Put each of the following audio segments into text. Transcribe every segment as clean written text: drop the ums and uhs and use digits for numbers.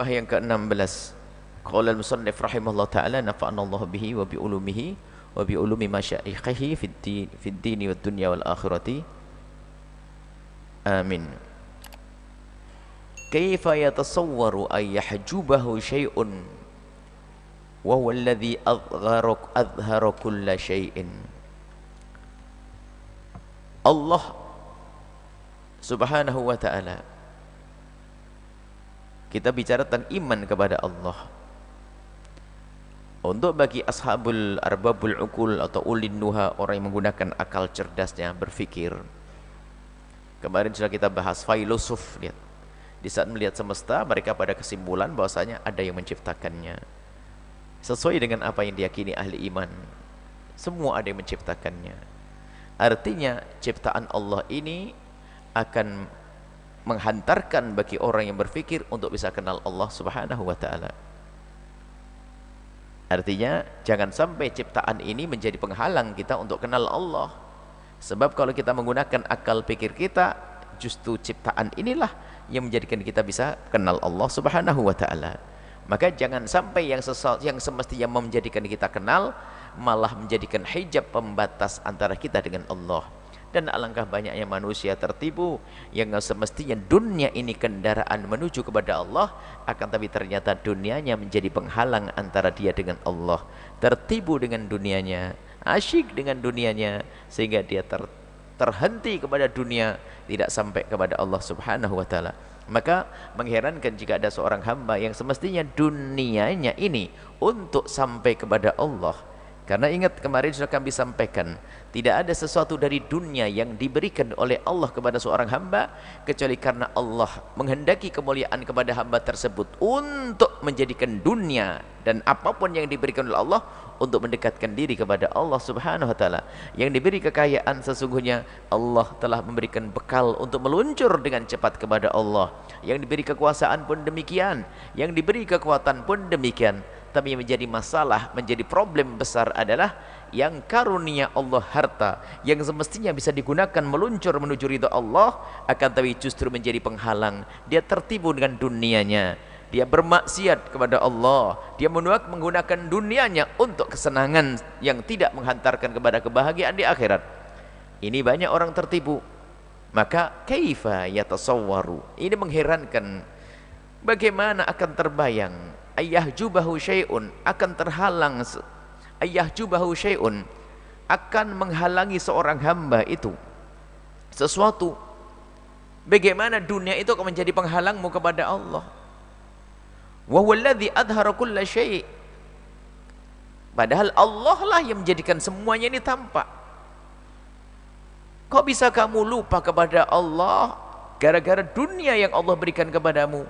Hikmah yang ke-16. Qala al-musannif rahimahullah ta'ala nafa'ana Allah bihi wa bi ulumihi wa bi ulumi masyaikhihi fid dini wad dunya wal akhirati. Amin. Kaifa yatasawwaru ay yahjubahu syai'un wa huwa alladhi adhhara kulla syai'in. Allah Subhanahu wa ta'ala, kita bicara tentang iman kepada Allah. Untuk bagi ashabul arbabul uqul atau ulin nuha, orang yang menggunakan akal cerdasnya berfikir. Kemarin sudah kita bahas filosof, lihat. Di saat melihat semesta, mereka pada kesimpulan bahwasanya ada yang menciptakannya. Sesuai dengan apa yang diyakini ahli iman. Semua ada yang menciptakannya. Artinya ciptaan Allah ini akan menghantarkan bagi orang yang berfikir untuk bisa kenal Allah Subhanahu wa ta'ala. Artinya jangan sampai ciptaan ini menjadi penghalang kita untuk kenal Allah. Sebab kalau kita menggunakan akal pikir kita, justru ciptaan inilah yang menjadikan kita bisa kenal Allah Subhanahu wa ta'ala. Maka jangan sampai yang semestinya menjadikan kita kenal malah menjadikan hijab pembatas antara kita dengan Allah. Dan alangkah banyaknya manusia tertipu yang semestinya dunia ini kendaraan menuju kepada Allah, akan tapi ternyata dunianya menjadi penghalang antara dia dengan Allah. Tertipu dengan dunianya, asyik dengan dunianya, sehingga dia terhenti kepada dunia, tidak sampai kepada Allah Subhanahu wa ta'ala. Maka mengherankan jika ada seorang hamba yang semestinya dunianya ini untuk sampai kepada Allah. Karena ingat kemarin sudah kami sampaikan, tidak ada sesuatu dari dunia yang diberikan oleh Allah kepada seorang hamba kecuali karena Allah menghendaki kemuliaan kepada hamba tersebut untuk menjadikan dunia dan apapun yang diberikan oleh Allah untuk mendekatkan diri kepada Allah Subhanahu wa ta'ala. Yang diberi kekayaan sesungguhnya Allah telah memberikan bekal untuk meluncur dengan cepat kepada Allah. Yang diberi kekuasaan pun demikian, yang diberi kekuatan pun demikian. Tapi yang menjadi masalah, menjadi problem besar adalah yang karunia Allah harta yang semestinya bisa digunakan meluncur menuju ridha Allah, akan tapi justru menjadi penghalang. Dia tertipu dengan dunianya, dia bermaksiat kepada Allah, dia menggunakan dunianya untuk kesenangan yang tidak menghantarkan kepada kebahagiaan di akhirat. Ini banyak orang tertipu. Maka kaifa yatasawwaru, ini mengherankan. Bagaimana akan terbayang ayyahjubahu syai'un, akan terhalang, ayyahjubahu syai'un, akan menghalangi seorang hamba itu sesuatu. Bagaimana dunia itu akan menjadi penghalangmu kepada Allah? Wa huwa alladhi adhara kulla syai', padahal Allah lah yang menjadikan semuanya ini tampak. Kok bisa kamu lupa kepada Allah gara-gara dunia yang Allah berikan kepadamu?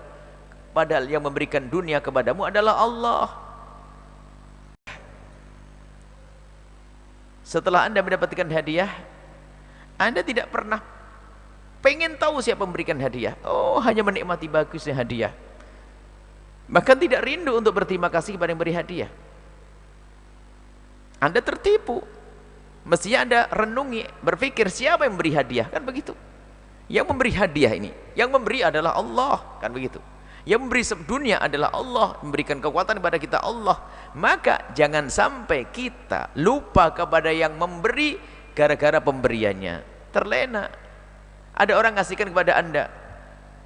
Padahal yang memberikan dunia kepadamu adalah Allah. Setelah Anda mendapatkan hadiah, Anda tidak pernah pengen tahu siapa memberikan hadiah. Oh, hanya menikmati bagusnya hadiah. Bahkan tidak rindu untuk berterima kasih kepada yang beri hadiah. Anda tertipu. Mestinya Anda renungi, berpikir siapa yang memberi hadiah, kan begitu. Yang memberi hadiah ini, yang memberi adalah Allah, kan begitu. Yang memberi dunia adalah Allah, memberikan kekuatan kepada kita Allah. Maka jangan sampai kita lupa kepada yang memberi gara-gara pemberiannya. Terlena. Ada orang ngasihkan kepada Anda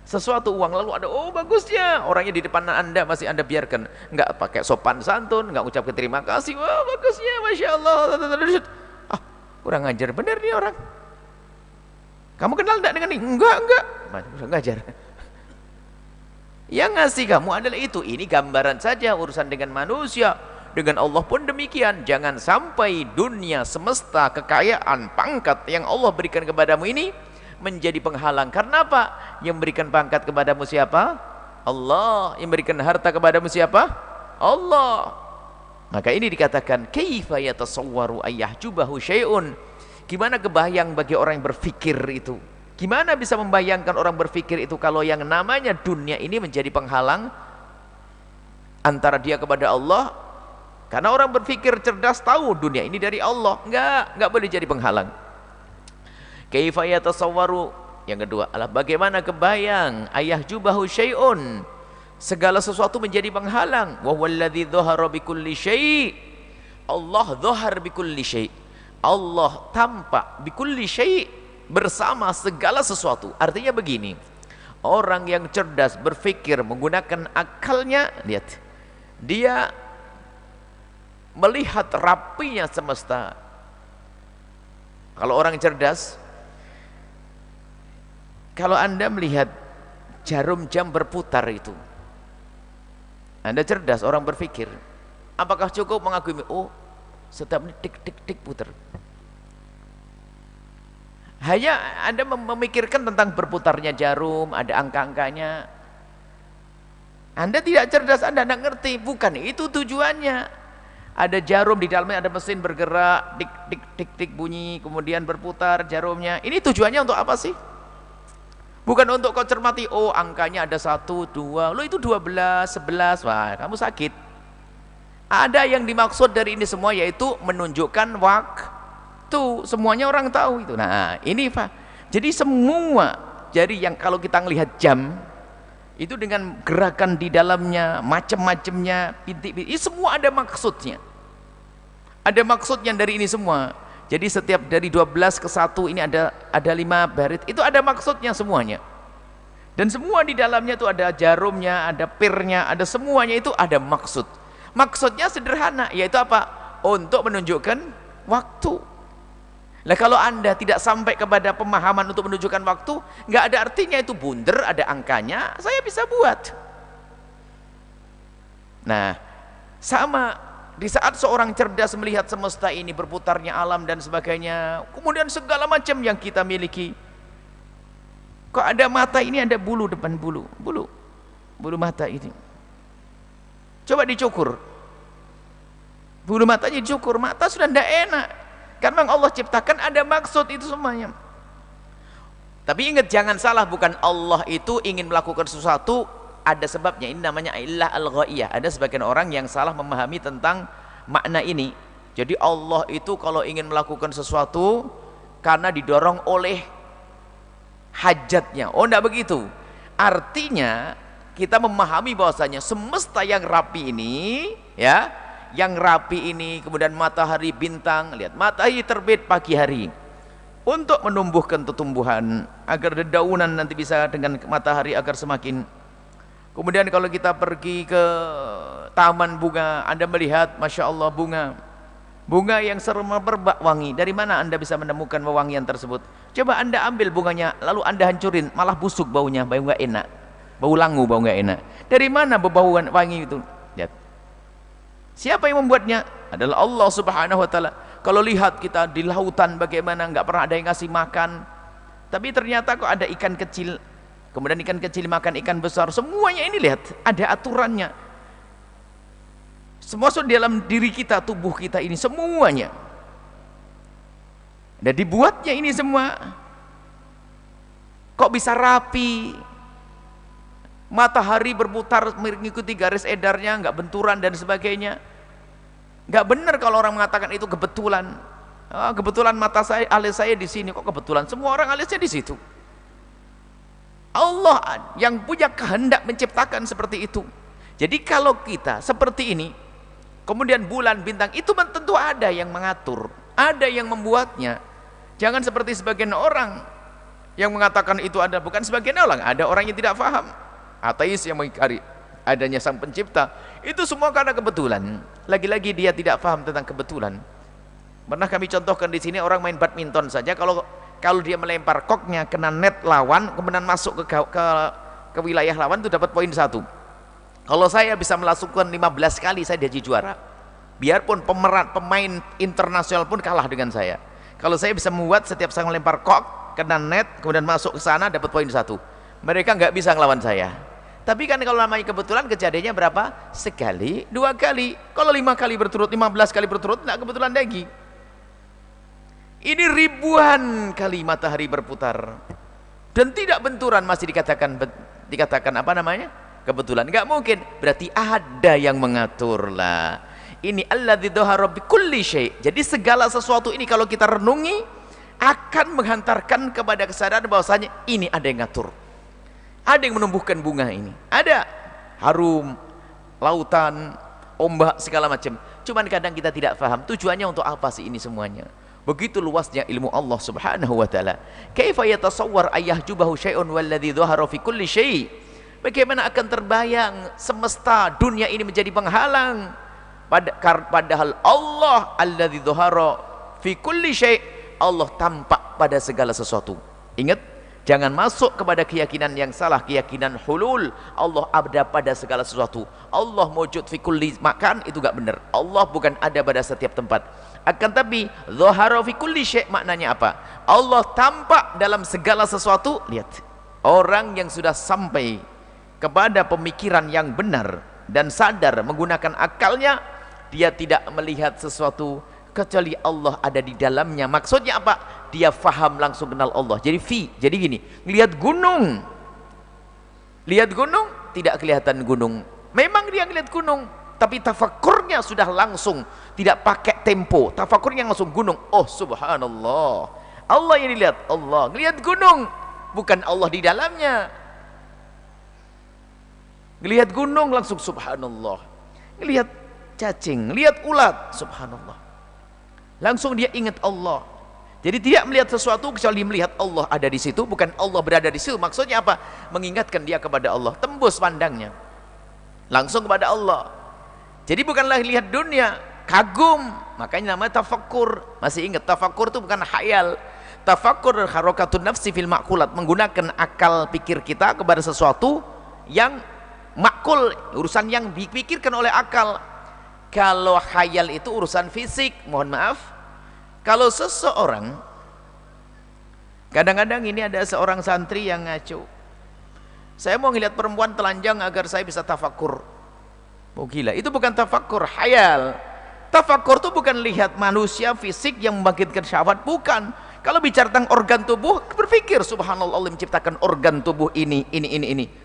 sesuatu uang, lalu ada, oh bagusnya, orangnya di depan Anda masih Anda biarkan, enggak pakai sopan santun, enggak ucapkan terima kasih. Wah bagusnya, Masya Allah. Ah, kurang ajar benar nih orang. Kamu kenal enggak dengan ini? Enggak. Kurang ajar. Yang ngasih kamu adalah itu. Ini gambaran saja urusan dengan manusia. Dengan Allah pun demikian. Jangan sampai dunia, semesta, kekayaan, pangkat yang Allah berikan kepadamu ini menjadi penghalang. Karena apa? Yang berikan pangkat kepadamu siapa? Allah. Yang berikan harta kepadamu siapa? Allah. Maka ini dikatakan kaifa yatasawwaru ayyahjubahu syai'un. Gimana kebayang bagi orang yang berfikir itu? Gimana bisa membayangkan orang berfikir itu kalau yang namanya dunia ini menjadi penghalang antara dia kepada Allah? Karena orang berfikir cerdas tahu dunia ini dari Allah. Enggak boleh jadi penghalang. Kaifa yatasawwaru, yang kedua adalah bagaimana kebayang ayyahjubahu syai'un, segala sesuatu menjadi penghalang. Wa huwallazi dhahara bikulli syai'. Allah dhahar bikulli syai'. Allah tampak bikulli syai', bersama segala sesuatu. Artinya begini, orang yang cerdas berpikir menggunakan akalnya, lihat, dia melihat rapinya semesta. Kalau orang cerdas, kalau Anda melihat jarum jam berputar itu, Anda cerdas, orang berpikir, apakah cukup mengagumi, oh setiap menit tik tik tik putar? Hanya Anda memikirkan tentang berputarnya jarum, ada angka-angkanya. Anda tidak cerdas, Anda tidak ngerti. Bukan itu tujuannya. Ada jarum, di dalamnya ada mesin bergerak, tik tik tik tik bunyi, kemudian berputar jarumnya. Ini tujuannya untuk apa sih? Bukan untuk kau cermati, oh angkanya ada 1, 2, lo itu 12, 11, wah kamu sakit. Ada yang dimaksud dari ini semua, yaitu menunjukkan waktu. Semuanya orang tahu itu. Nah ini Pak, jadi semua, jadi yang kalau kita ngelihat jam itu dengan gerakan di dalamnya, macam-macamnya, bintik-bintik, semua ada maksudnya. Ada maksudnya dari ini semua. Jadi setiap dari 12 ke 1 ini ada 5 barit, itu ada maksudnya semuanya. Dan semua di dalamnya itu ada jarumnya, ada pirnya, ada semuanya, itu ada maksud. Maksudnya sederhana, yaitu apa? Untuk menunjukkan waktu. Nah kalau Anda tidak sampai kepada pemahaman untuk menunjukkan waktu, nggak ada artinya itu bunder, ada angkanya, saya bisa buat. Nah sama, di saat seorang cerdas melihat semesta ini, berputarnya alam dan sebagainya, kemudian segala macam yang kita miliki, kok ada mata ini, ada bulu depan bulu mata ini, coba dicukur, bulu matanya dicukur, mata sudah tidak enak. Karena memang Allah ciptakan ada maksud itu semuanya. Tapi ingat, jangan salah, bukan Allah itu ingin melakukan sesuatu ada sebabnya. Ini namanya illah al-ghaiyah. Ada sebagian orang yang salah memahami tentang makna ini. Jadi Allah itu kalau ingin melakukan sesuatu karena didorong oleh hajatnya. Oh, enggak begitu. Artinya kita memahami bahwasanya semesta yang rapi ini, ya, yang rapi ini, kemudian matahari, bintang, lihat matahari terbit pagi hari untuk menumbuhkan tumbuhan agar dedaunan nanti bisa dengan matahari agar semakin. Kemudian kalau kita pergi ke taman bunga, Anda melihat Masya Allah bunga yang semerbak wangi. Dari mana Anda bisa menemukan wewangian tersebut? Coba Anda ambil bunganya lalu Anda hancurin, malah busuk baunya, bau nggak enak, bau langu, bau nggak enak. Dari mana bau wangi itu? Lihat, siapa yang membuatnya? Adalah Allah Subhanahu wa ta'ala. Kalau lihat kita di lautan bagaimana, nggak pernah ada yang ngasih makan, tapi ternyata kok ada ikan kecil, kemudian ikan kecil makan ikan besar, semuanya ini lihat ada aturannya. Semua di dalam diri kita, tubuh kita ini semuanya dan dibuatnya ini semua. Kok bisa rapi? Matahari berputar mengikuti garis edarnya, nggak benturan dan sebagainya. Nggak benar kalau orang mengatakan itu kebetulan. Oh, kebetulan mata saya, alis saya di sini, kok kebetulan semua orang alisnya di situ. Allah yang punya kehendak menciptakan seperti itu. Jadi kalau kita seperti ini, kemudian bulan, bintang, itu tentu ada yang mengatur, ada yang membuatnya. Jangan seperti sebagian orang yang mengatakan itu ada, bukan sebagian orang, ada orang yang tidak paham, ateis yang mengingkari adanya sang pencipta. Itu semua karena kebetulan. Lagi-lagi dia tidak paham tentang kebetulan. Pernah kami contohkan di sini, orang main badminton saja, kalau dia melempar koknya kena net lawan, kemudian masuk ke wilayah lawan, itu dapat poin 1. Kalau saya bisa melakukan 15 kali, saya jadi juara. Biarpun pemain internasional pun kalah dengan saya. Kalau saya bisa membuat setiap saya melempar kok kena net, kemudian masuk ke sana, dapat poin 1. Mereka nggak bisa ngelawan saya. Tapi kan kalau namanya kebetulan, kejadiannya berapa? Sekali, 2 kali. Kalau 5 kali berturut, 15 kali berturut, nggak kebetulan lagi. Ini ribuan kali matahari berputar dan tidak benturan, masih dikatakan apa namanya? Kebetulan. Nggak mungkin, berarti ada yang mengatur lah. Ini alladzi dhahara bikulli syai'. Jadi segala sesuatu ini kalau kita renungi akan menghantarkan kepada kesadaran bahwasanya ini ada yang ngatur. Ada yang menumbuhkan bunga ini. Ada. harum, lautan, ombak, segala macam. Cuman kadang kita tidak paham tujuannya untuk apa sih ini semuanya. Begitu luasnya ilmu Allah subhanahu wa ta'ala. Kaifa yatasawwar ayyahjubahu syai'un walladhi dhahara fi kulli syai'. Bagaimana akan terbayang semesta dunia ini menjadi penghalang, padahal Allah alladzi dhahara fi kulli syai', Allah tampak pada segala sesuatu. Ingat, jangan masuk kepada keyakinan yang salah, keyakinan hulul. Allah ada pada segala sesuatu. Allah mewujud fi kulli makan, itu enggak benar. Allah bukan ada pada setiap tempat. Akan tapi dhahara fi kulli syai' maknanya apa? Allah tampak dalam segala sesuatu. Lihat, orang yang sudah sampai kepada pemikiran yang benar dan sadar menggunakan akalnya, dia tidak melihat sesuatu kecuali Allah ada di dalamnya. Maksudnya apa? Dia faham langsung kenal Allah. Jadi jadi gini, lihat gunung tidak kelihatan gunung, memang dia lihat gunung, tapi tafakurnya sudah langsung, tidak pakai tempo, tafakurnya langsung gunung. Oh subhanallah, Allah yang dilihat. Allah ngelihat gunung, bukan Allah di dalamnya. Lihat gunung langsung subhanallah, lihat cacing, lihat ulat, subhanallah, langsung dia ingat Allah. Jadi tidak melihat sesuatu kecuali melihat Allah ada di situ, bukan Allah berada di situ. Maksudnya apa? Mengingatkan dia kepada Allah, tembus pandangnya langsung kepada Allah. Jadi bukanlah lihat dunia, kagum, makanya namanya tafakkur. Masih ingat, tafakkur itu bukan khayal. Tafakkur harakatun nafsi fil ma'kulat, menggunakan akal pikir kita kepada sesuatu yang makul, urusan yang dipikirkan oleh akal. Kalau khayal itu urusan fisik, mohon maaf. Kalau seseorang, kadang-kadang ini ada seorang santri yang ngaco, saya mau ngelihat perempuan telanjang agar saya bisa tafakur. Oh gila, itu bukan tafakur, khayal. Tafakur itu bukan lihat manusia fisik yang membangkitkan syahwat, bukan. Kalau bicara tentang organ tubuh, berpikir subhanallah, Allah menciptakan organ tubuh ini.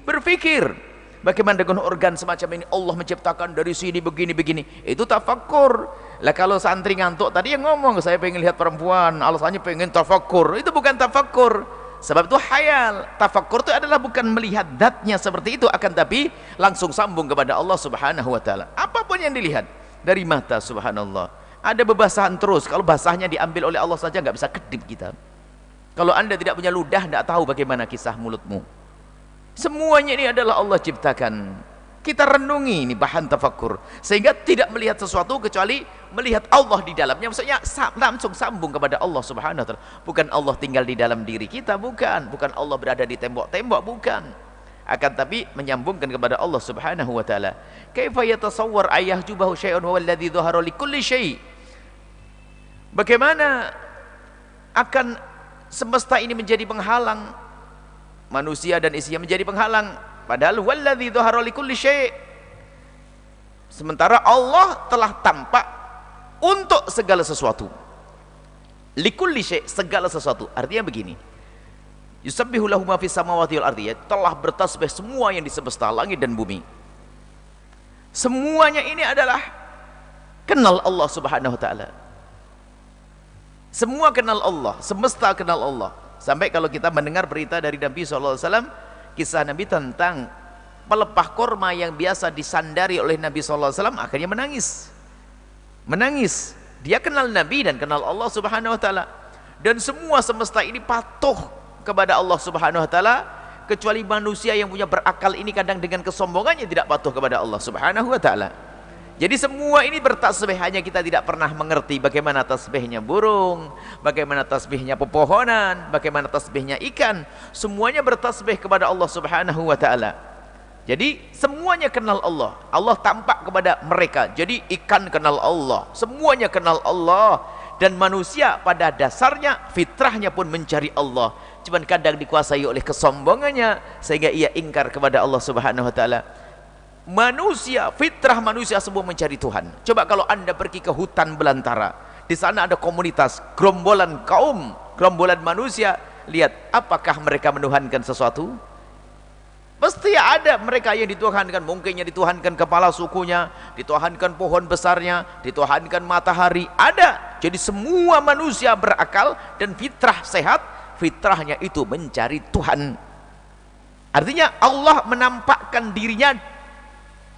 Berpikir bagaimana dengan organ semacam ini, Allah menciptakan dari sini begini. Itu tafakkur. Lah kalau santri ngantuk tadi yang ngomong saya pengen lihat perempuan, alasannya pengen tafakkur, itu bukan tafakkur. Sebab itu khayal. Tafakkur itu adalah bukan melihat zatnya seperti itu, akan tapi langsung sambung kepada Allah subhanahu wa ta'ala. Apapun yang dilihat dari mata, subhanallah, ada bebasahan terus. Kalau basahnya diambil oleh Allah saja nggak bisa kedip kita. Kalau anda tidak punya ludah, tidak tahu bagaimana kisah mulutmu. Semuanya ini adalah Allah ciptakan. Kita renungi ini bahan tafakkur, sehingga tidak melihat sesuatu kecuali melihat Allah di dalamnya. Maksudnya langsung sambung kepada Allah subhanahu wa ta'ala. Bukan Allah tinggal di dalam diri kita, bukan Allah berada di tembok-tembok, bukan. Akan tapi menyambungkan kepada Allah subhanahu wa ta'ala. Kaifa yatasawwar ayyahjubahu syai'un huwa alladhi dhahara li kulli syai'. Bagaimana akan semesta ini menjadi penghalang, manusia dan isinya menjadi penghalang, padahal walladzi dhahara likulli syai', sementara Allah telah tampak untuk segala sesuatu. Likulli syai', segala sesuatu. Artinya begini, yusabbihu lahu ma fis samawati wal ardi, telah bertasbih semua yang di semesta langit dan bumi. Semuanya ini adalah kenal Allah subhanahu wa ta'ala. Semua kenal Allah, semesta kenal Allah. Sampai kalau kita mendengar berita dari Nabi SAW, kisah Nabi tentang pelepah korma yang biasa disandari oleh Nabi SAW, akhirnya menangis. Dia kenal Nabi dan kenal Allah subhanahu wa ta'ala. Dan semua semesta ini patuh kepada Allah subhanahu wa ta'ala, kecuali manusia yang punya berakal ini kadang dengan kesombongannya tidak patuh kepada Allah subhanahu wa ta'ala. Jadi semua ini bertasbih, hanya kita tidak pernah mengerti bagaimana tasbihnya burung, bagaimana tasbihnya pepohonan, bagaimana tasbihnya ikan. Semuanya bertasbih kepada Allah subhanahu wa ta'ala. Jadi semuanya kenal Allah. Allah tampak kepada mereka. Jadi ikan kenal Allah, semuanya kenal Allah. Dan manusia pada dasarnya, fitrahnya pun mencari Allah. Cuman kadang dikuasai oleh kesombongannya, sehingga ia ingkar kepada Allah subhanahu wa ta'ala. Manusia, fitrah manusia semua mencari Tuhan. Coba kalau anda pergi ke hutan belantara, di sana ada komunitas, gerombolan kaum, gerombolan manusia, lihat apakah mereka menuhankan sesuatu? Pasti ada mereka yang dituhankan. Mungkinnya dituhankan kepala sukunya, dituhankan pohon besarnya, dituhankan matahari, ada. Jadi semua manusia berakal dan fitrah sehat, fitrahnya itu mencari Tuhan. Artinya Allah menampakkan dirinya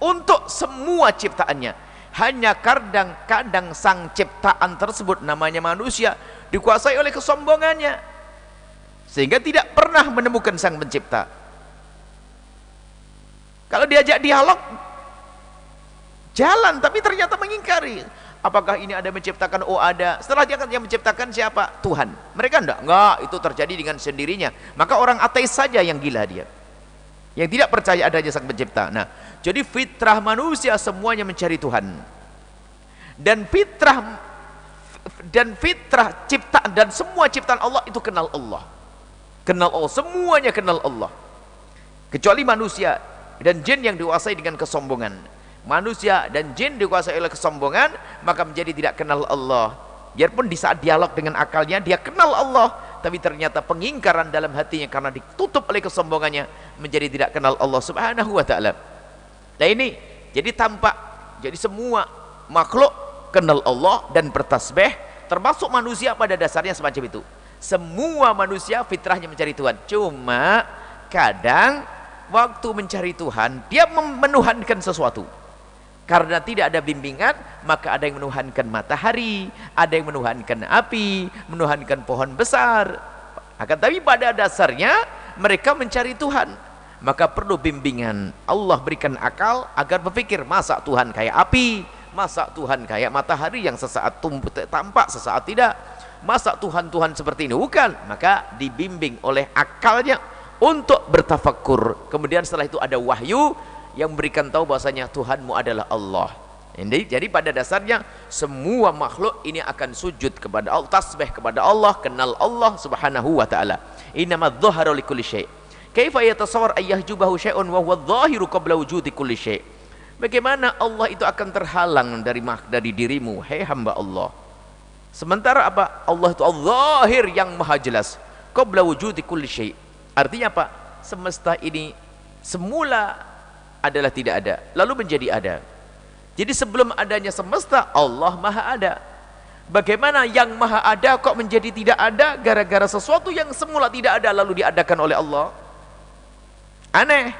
untuk semua ciptaannya. Hanya kadang-kadang sang ciptaan tersebut namanya manusia dikuasai oleh kesombongannya, sehingga tidak pernah menemukan sang pencipta. Kalau diajak dialog, jalan, tapi ternyata mengingkari. Apakah ini ada menciptakan? Oh ada. Setelah dia yang menciptakan siapa? Tuhan. Mereka enggak, itu terjadi dengan sendirinya. Maka orang ateis saja yang gila dia, yang tidak percaya adanya sang pencipta. Nah, jadi fitrah manusia semuanya mencari Tuhan. Dan fitrah ciptaan dan semua ciptaan Allah itu kenal Allah. Kenal Allah, semuanya kenal Allah. Kecuali manusia dan jin yang dikuasai dengan kesombongan. Manusia dan jin dikuasai oleh kesombongan, maka menjadi tidak kenal Allah. Biarpun di saat dialog dengan akalnya dia kenal Allah, tapi ternyata pengingkaran dalam hatinya karena ditutup oleh kesombongannya, menjadi tidak kenal Allah Subhanahu wa ta'ala. Nah ini jadi tampak, jadi semua makhluk kenal Allah dan bertasbih, termasuk manusia pada dasarnya semacam itu. Semua manusia fitrahnya mencari Tuhan. Cuma kadang waktu mencari Tuhan dia menuhankan sesuatu. Karena tidak ada bimbingan, maka ada yang menuhankan matahari, ada yang menuhankan api, menuhankan pohon besar. Akan tapi pada dasarnya mereka mencari Tuhan, maka perlu bimbingan. Allah berikan akal agar berpikir, masa Tuhan kayak api, masa Tuhan kayak matahari yang sesaat tampak, sesaat tidak, masa Tuhan seperti ini? Bukan. Maka dibimbing oleh akalnya untuk bertafakkur. Kemudian setelah itu ada wahyu yang memberikan tahu bahasanya Tuhanmu adalah Allah. Jadi pada dasarnya semua makhluk ini akan sujud kepada Allah, tasbih kepada Allah, kenal Allah Subhanahu wa ta'ala. Innamad dhaharu likulli syai'. Kaifa yatasawwar ayyahjubahu syai'un wa huwa dhahiru qabla wujudi kulli syai'. Bagaimana Allah itu akan terhalang dari dirimu, hai hamba Allah. Sementara apa? Allah itu al-zahir yang maha jelas, qabla wujudi kulli syai'. Artinya apa? Semesta ini semula adalah tidak ada, lalu menjadi ada. Jadi sebelum adanya semesta, Allah maha ada. Bagaimana yang maha ada kok menjadi tidak ada gara-gara sesuatu yang semula tidak ada lalu diadakan oleh Allah? Aneh.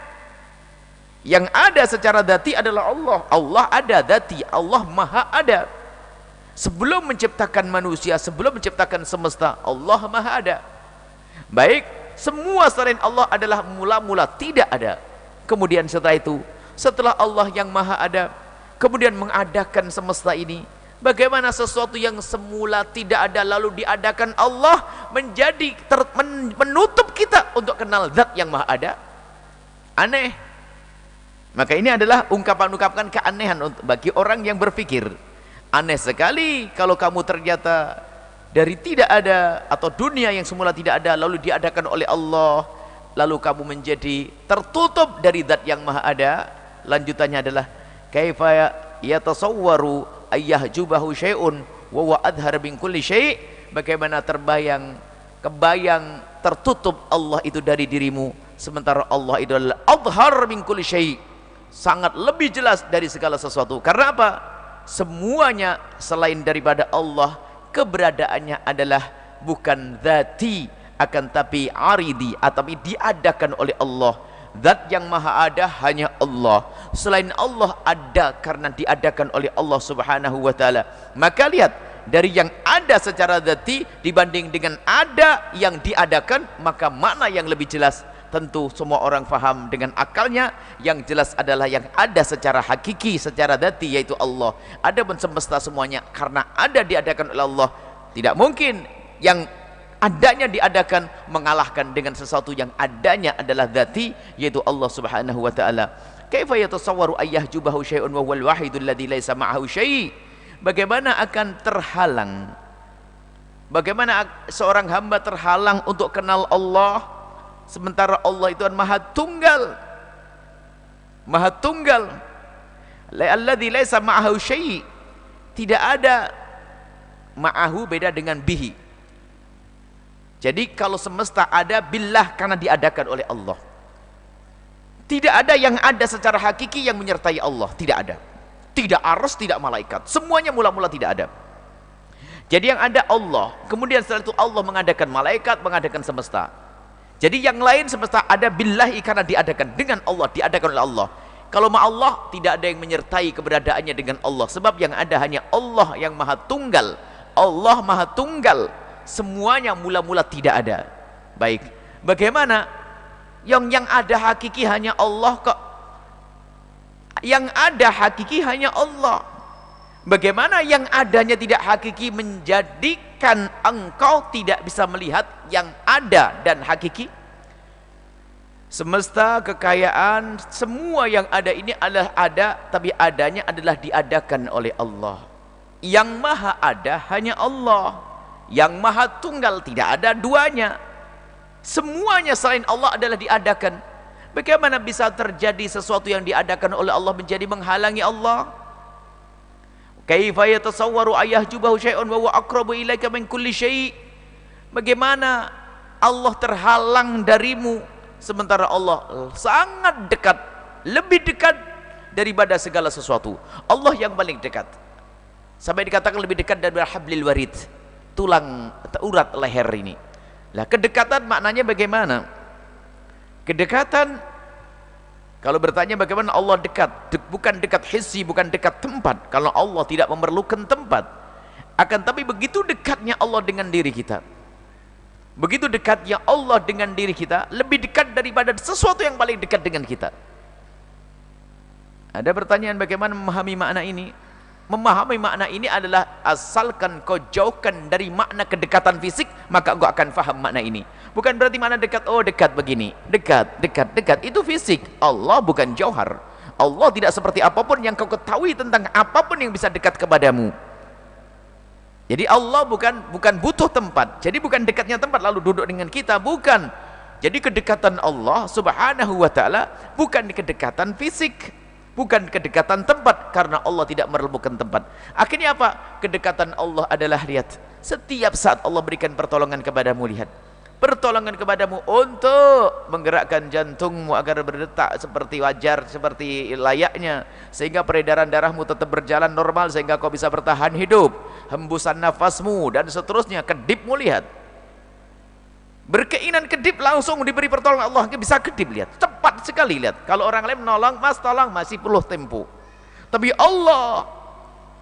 Yang ada secara dzati adalah Allah. Allah ada dzati, Allah maha ada. Sebelum menciptakan manusia, sebelum menciptakan semesta, Allah maha ada. Baik, semua selain Allah adalah mula-mula tidak ada. Kemudian setelah itu, setelah Allah yang maha ada kemudian mengadakan semesta ini, bagaimana sesuatu yang semula tidak ada lalu diadakan Allah menjadi menutup kita untuk kenal zat yang maha ada? Aneh. Maka ini adalah ungkapan-ungkapan keanehan bagi orang yang berpikir. Aneh sekali kalau kamu ternyata dari tidak ada, atau dunia yang semula tidak ada lalu diadakan oleh Allah, lalu kamu menjadi tertutup dari zat yang maha ada. Lanjutannya adalah kaifa yatasawwaru ayyahjubahu syai'un wa huwa adhar min kulli syai'. Bagaimana kebayang tertutup Allah itu dari dirimu, sementara Allah itu adalah adhar min kulli syai', sangat lebih jelas dari segala sesuatu. Karena apa? Semuanya selain daripada Allah, keberadaannya adalah bukan dzati, akan tapi aridi, atau diadakan oleh Allah. Zat yang maha ada hanya Allah. Selain Allah ada karena diadakan oleh Allah Subhanahu wa ta'ala. Maka lihat, dari yang ada secara dzati dibanding dengan ada yang diadakan, maka makna yang lebih jelas tentu semua orang faham dengan akalnya. Yang jelas adalah yang ada secara hakiki, secara dzati, yaitu Allah. Adapun semesta semuanya karena ada diadakan oleh Allah. Tidak mungkin yang adanya diadakan mengalahkan dengan sesuatu yang adanya adalah dzati, yaitu Allah Subhanahu wa ta'ala. Kaifa yatasawwaru ayyahjubahu syai'un wa huwal wahidul ladzi laisa ma'ahu syai'. Bagaimana akan terhalang, bagaimana seorang hamba terhalang untuk kenal Allah, sementara Allah itu maha tunggal. Maha tunggal. Alladzi laisa ma'ahu syai'. Tidak ada. Ma'ahu beda dengan bihi. Jadi kalau semesta ada billah, karena diadakan oleh Allah. Tidak ada yang ada secara hakiki yang menyertai Allah, tidak ada. Tidak arsy, tidak malaikat, semuanya mula-mula tidak ada. Jadi yang ada Allah, kemudian setelah itu Allah mengadakan malaikat, mengadakan semesta. Jadi yang lain semesta ada billahi, karena diadakan dengan Allah, diadakan oleh Allah. Kalau ma Allah, tidak ada yang menyertai keberadaannya dengan Allah. Sebab yang ada hanya Allah yang maha tunggal. Allah maha tunggal. Semuanya mula-mula tidak ada. Baik, bagaimana yang ada hakiki hanya Allah kok? Yang ada hakiki hanya Allah. Bagaimana yang adanya tidak hakiki menjadikan engkau tidak bisa melihat yang ada dan hakiki? Semesta, kekayaan, semua yang ada ini adalah ada, tapi adanya adalah diadakan oleh Allah. Yang maha ada hanya Allah. Yang maha tunggal, tidak ada duanya. Semuanya selain Allah adalah diadakan. Bagaimana bisa terjadi sesuatu yang diadakan oleh Allah menjadi menghalangi Allah? Kaifa yatasawwaru ayyahjubahu syai'un wa huwa aqrabu ilaika min kulli syai'? Bagaimana Allah terhalang darimu sementara Allah sangat dekat, lebih dekat daripada segala sesuatu. Allah yang paling dekat. Sampai dikatakan lebih dekat dari hablil warid, tulang urat leher ini. Lah, kedekatan maknanya bagaimana? Kedekatan, kalau bertanya bagaimana Allah dekat, bukan dekat hissi, bukan dekat tempat. Kalau Allah tidak memerlukan tempat, akan tapi begitu dekatnya Allah dengan diri kita, begitu dekatnya Allah dengan diri kita, lebih dekat daripada sesuatu yang paling dekat dengan kita. Ada pertanyaan bagaimana memahami makna ini? Memahami makna ini adalah asalkan kau jauhkan dari makna kedekatan fisik, maka kau akan faham makna ini. Bukan berarti makna dekat, oh dekat begini, dekat, itu fisik. Allah bukan jauhar. Allah tidak seperti apapun yang kau ketahui tentang apapun yang bisa dekat kepadamu. Jadi Allah bukan butuh tempat. Jadi bukan dekatnya tempat lalu duduk dengan kita, bukan. Jadi kedekatan Allah Subhanahu wa taala bukan kedekatan fisik, bukan kedekatan tempat, karena Allah tidak memerlukan tempat. Akhirnya apa? Kedekatan Allah adalah, lihat, setiap saat Allah berikan pertolongan kepadamu, lihat. Pertolongan kepadamu untuk menggerakkan jantungmu agar berdetak seperti wajar, seperti layaknya, sehingga peredaran darahmu tetap berjalan normal, sehingga kau bisa bertahan hidup, hembusan nafasmu dan seterusnya. Kedipmu, lihat, berkeinginan kedip langsung diberi pertolongan Allah, bisa kedip, lihat, cepat sekali. Lihat, kalau orang lain menolong, mas tolong, masih perlu tempo, tapi Allah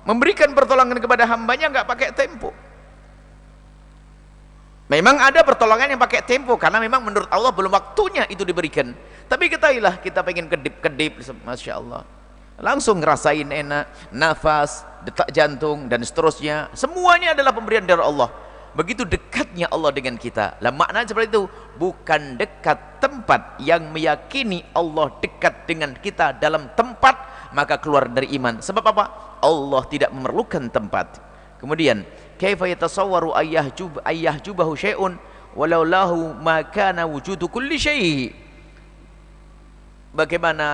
memberikan pertolongan kepada hambanya nggak pakai tempo. Memang ada pertolongan yang pakai tempo, karena memang menurut Allah belum waktunya itu diberikan. Tapi ketahuilah, kita pengen kedip-kedip, Masya Allah, langsung ngerasain enak, nafas, detak jantung, dan seterusnya. Semuanya adalah pemberian dari Allah. Begitu dekatnya Allah dengan kita. Lah, maknanya seperti itu. Bukan dekat tempat. Yang meyakini Allah dekat dengan kita dalam tempat, maka keluar dari iman. Sebab apa? Allah tidak memerlukan tempat. Kemudian, kaifa yatasawwaru ayyahjubahu syai'un walau lahu ma kana wujudu kulli syai'? Bagaimana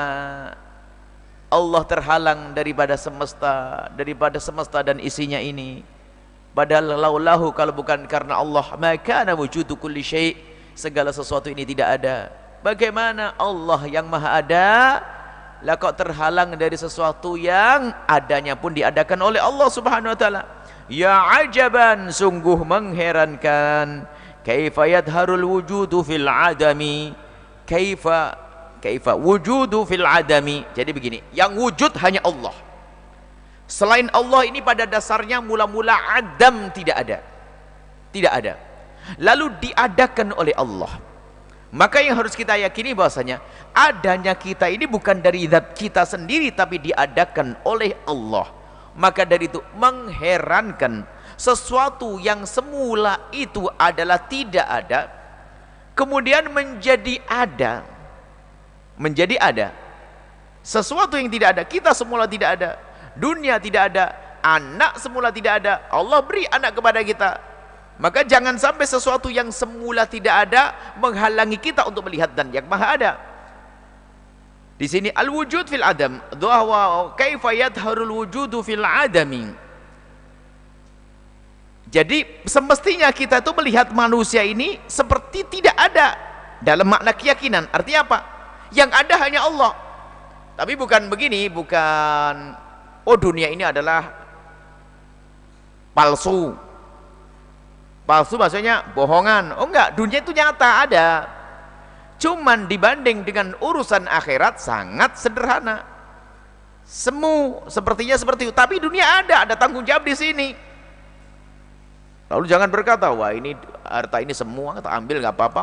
Allah terhalang daripada semesta dan isinya ini? Padahal laulahu, kalau bukan karena Allah, ma kana wujudu kulli syai', segala sesuatu ini tidak ada. Bagaimana Allah yang maha ada lah kok terhalang dari sesuatu yang adanya pun diadakan oleh Allah Subhanahu wa taala? Ya ajaban, sungguh mengherankan. Kaifa yadharul wujudu fil adami? Kaifa wujudu fil adami? Jadi begini, yang wujud hanya Allah. Selain Allah ini pada dasarnya mula-mula adam, tidak ada. Tidak ada. Lalu diadakan oleh Allah. Maka yang harus kita yakini bahwasanya adanya kita ini bukan dari zat kita sendiri, tapi diadakan oleh Allah. Maka dari itu mengherankan, sesuatu yang semula itu adalah tidak ada, kemudian menjadi ada. Menjadi ada. Sesuatu yang tidak ada, kita semula tidak ada, dunia tidak ada, anak semula tidak ada, Allah beri anak kepada kita. Maka jangan sampai sesuatu yang semula tidak ada menghalangi kita untuk melihat dan yang maha ada. Di sini al-wujud fil adam, wa kaifa yadharul wujudu fil adami. Jadi semestinya kita itu melihat manusia ini seperti tidak ada dalam makna keyakinan. Artinya apa? Yang ada hanya Allah. Tapi bukan begini, bukan oh dunia ini adalah palsu. Palsu maksudnya bohongan. Oh enggak, dunia itu nyata ada. Cuman dibanding dengan urusan akhirat sangat sederhana. Semu sepertinya seperti itu, tapi dunia ada tanggung jawab di sini. Lalu jangan berkata, wah ini harta ini semua kita ambil nggak apa-apa,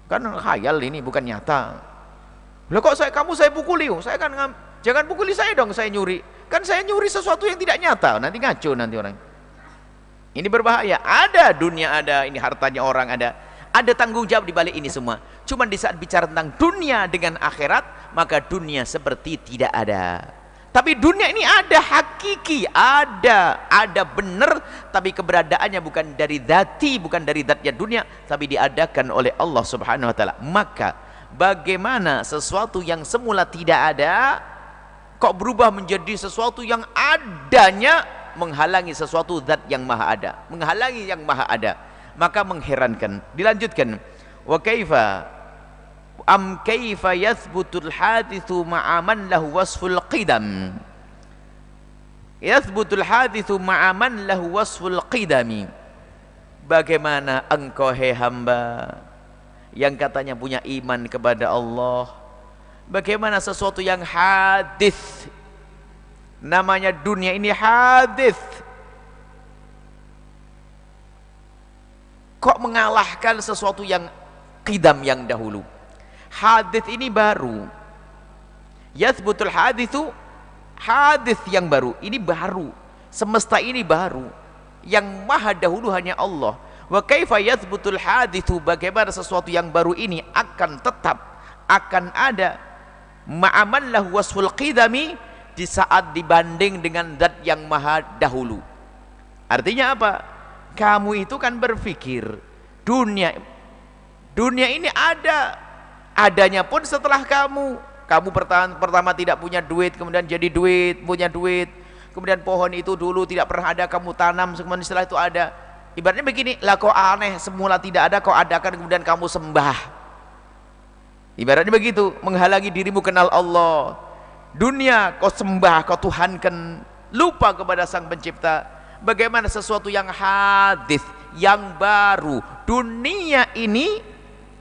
kan khayal ini bukan nyata. Loh kok saya pukuli, saya kan jangan pukuli saya dong, saya nyuri. Kan saya nyuri sesuatu yang tidak nyata, nanti ngaco nanti orang. Ini berbahaya. Ada dunia, ada ini hartanya orang, ada tanggung jawab di balik ini semua. Cuman di saat bicara tentang dunia dengan akhirat, maka dunia seperti tidak ada. Tapi dunia ini ada hakiki, ada benar, tapi keberadaannya bukan dari dzati, bukan dari zatnya dunia, tapi diadakan oleh Allah Subhanahu wa taala. Maka bagaimana sesuatu yang semula tidak ada kok berubah menjadi sesuatu yang adanya, menghalangi sesuatu zat yang maha ada, menghalangi yang maha ada, maka mengherankan. Dilanjutkan, wa kaifa yathbutul hadithu ma'aman lahu wasful qidam. Yathbutul hadithu ma'aman lahu wasful qidami. Bagaimana engkau hai hamba yang katanya punya iman kepada Allah, bagaimana sesuatu yang hadis, namanya dunia ini hadis, kok mengalahkan sesuatu yang qidam, yang dahulu. Hadis ini baru. Yathbutul hadithu, hadis yang baru, ini baru. Semesta ini baru, yang maha dahulu hanya Allah. Wa kaifa yathbutul hadithu, bagaimana sesuatu yang baru ini akan tetap, akan ada, ma'aman lahu wasful qidami, di saat dibanding dengan zat yang maha dahulu. Artinya apa? Kamu itu kan berpikir dunia ini adanya pun setelah kamu pertama tidak punya duit, kemudian jadi duit, punya duit, kemudian pohon itu dulu tidak pernah ada, kamu tanam, kemudian setelah itu ada. Ibaratnya begini, lah kok aneh, semula tidak ada kau adakan, kemudian kamu sembah. Ibaratnya begitu, menghalangi dirimu kenal Allah. Dunia kau sembah, kau tuhankan, lupa kepada Sang Pencipta. Bagaimana sesuatu yang hadis, yang baru, dunia ini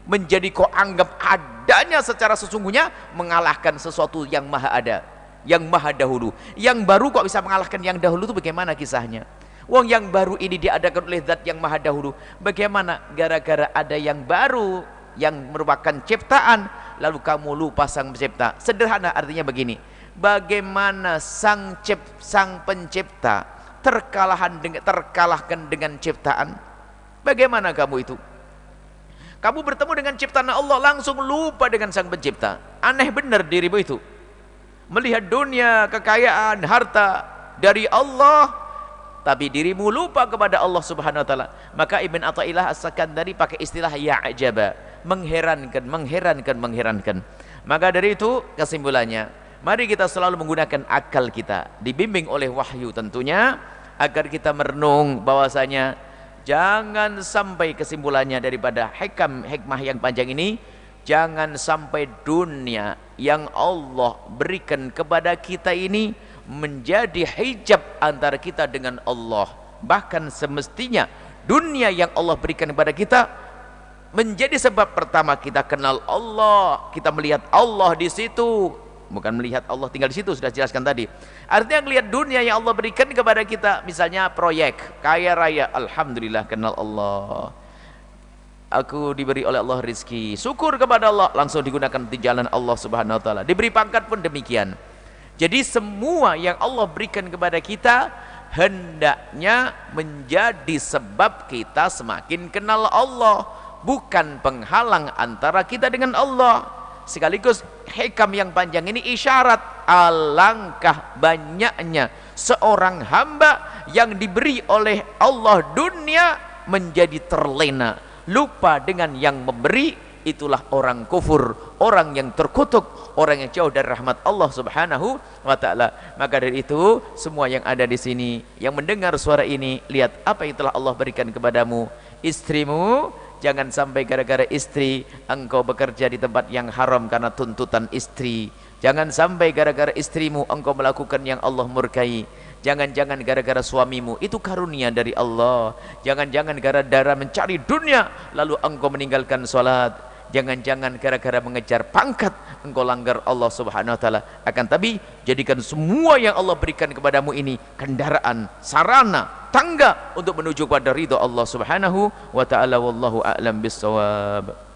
menjadi kau anggap adanya secara sesungguhnya, mengalahkan sesuatu yang maha ada, yang maha dahulu. Yang baru kok bisa mengalahkan yang dahulu, itu bagaimana kisahnya? Wong yang baru ini diadakan oleh zat yang maha dahulu. Bagaimana gara-gara ada yang baru yang merupakan ciptaan, lalu kamu lupa Sang Pencipta? Sederhana, artinya begini, bagaimana sang pencipta terkalahkan dengan ciptaan? Bagaimana kamu itu? Kamu bertemu dengan ciptaan Allah, langsung lupa dengan Sang Pencipta. Aneh benar dirimu itu. Melihat dunia, kekayaan, harta dari Allah, tapi dirimu lupa kepada Allah Subhanahu wa taala. Maka Ibn Athaillah As-Sakandari pakai istilah ya'jaba, mengherankan. Maka dari itu kesimpulannya, mari kita selalu menggunakan akal kita, dibimbing oleh wahyu tentunya, agar kita merenung bahwasanya jangan sampai, kesimpulannya daripada hikmah yang panjang ini, jangan sampai dunia yang Allah berikan kepada kita ini menjadi hijab antara kita dengan Allah. Bahkan semestinya dunia yang Allah berikan kepada kita menjadi sebab pertama kita kenal Allah, kita melihat Allah di situ. Bukan melihat Allah tinggal di situ, sudah jelaskan tadi. Artinya melihat dunia yang Allah berikan kepada kita, misalnya proyek, kaya raya, alhamdulillah kenal Allah. Aku diberi oleh Allah rizki, syukur kepada Allah, langsung digunakan di jalan Allah Subhanahu wa taala. Diberi pangkat pun demikian. Jadi semua yang Allah berikan kepada kita hendaknya menjadi sebab kita semakin kenal Allah, bukan penghalang antara kita dengan Allah. Sekaligus hikam yang panjang ini isyarat alangkah banyaknya seorang hamba yang diberi oleh Allah dunia menjadi terlena, lupa dengan yang memberi. Itulah orang kufur, orang yang terkutuk, orang yang jauh dari rahmat Allah Subhanahu wa taala. Maka dari itu, semua yang ada di sini yang mendengar suara ini, lihat apa yang telah Allah berikan kepadamu. Istrimu, jangan sampai gara-gara istri engkau bekerja di tempat yang haram karena tuntutan istri. Jangan sampai gara-gara istrimu engkau melakukan yang Allah murkai. Jangan-jangan gara-gara suamimu, itu karunia dari Allah. Jangan-jangan gara-gara mencari dunia lalu engkau meninggalkan sholat. Jangan-jangan gara-gara mengejar pangkat engkau langgar Allah subhanahu wa ta'ala. Akan tapi jadikan semua yang Allah berikan kepadamu ini kendaraan, sarana, tangga untuk menuju pada ridha Allah subhanahu wa ta'ala. Wallahu a'lam bissawab.